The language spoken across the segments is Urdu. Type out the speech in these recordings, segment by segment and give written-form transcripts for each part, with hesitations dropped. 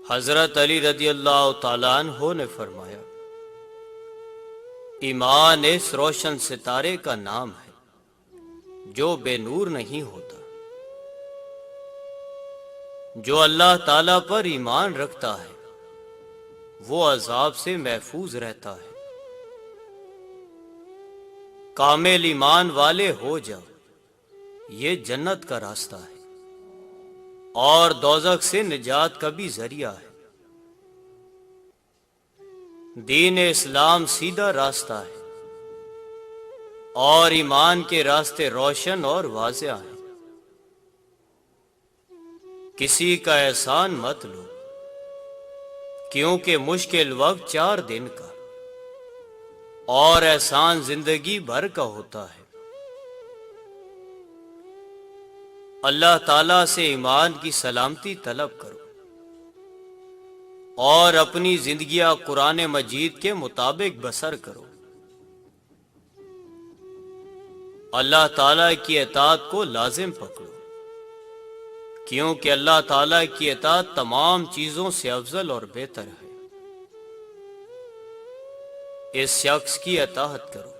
حضرت علی رضی اللہ تعالیٰ عنہ نے فرمایا، ایمان اس روشن ستارے کا نام ہے جو بے نور نہیں ہوتا۔ جو اللہ تعالیٰ پر ایمان رکھتا ہے وہ عذاب سے محفوظ رہتا ہے۔ کامل ایمان والے ہو جاؤ، یہ جنت کا راستہ ہے اور دوزخ سے نجات کا بھی ذریعہ ہے۔ دین اسلام سیدھا راستہ ہے اور ایمان کے راستے روشن اور واضح ہیں۔ کسی کا احسان مت لو، کیونکہ مشکل وقت 4 دن کا اور احسان زندگی بھر کا ہوتا ہے۔ اللہ تعالیٰ سے ایمان کی سلامتی طلب کرو اور اپنی زندگیاں قرآن مجید کے مطابق بسر کرو۔ اللہ تعالیٰ کی اطاعت کو لازم پکڑو، کیونکہ اللہ تعالیٰ کی اطاعت تمام چیزوں سے افضل اور بہتر ہے۔ اس شخص کی اطاعت کرو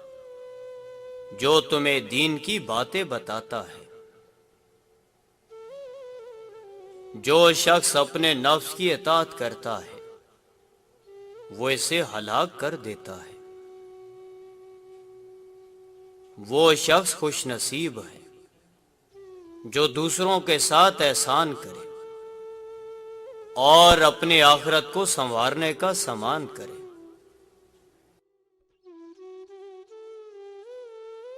جو تمہیں دین کی باتیں بتاتا ہے۔ جو شخص اپنے نفس کی اطاعت کرتا ہے وہ اسے ہلاک کر دیتا ہے۔ وہ شخص خوش نصیب ہے جو دوسروں کے ساتھ احسان کرے اور اپنی آخرت کو سنوارنے کا سامان کرے۔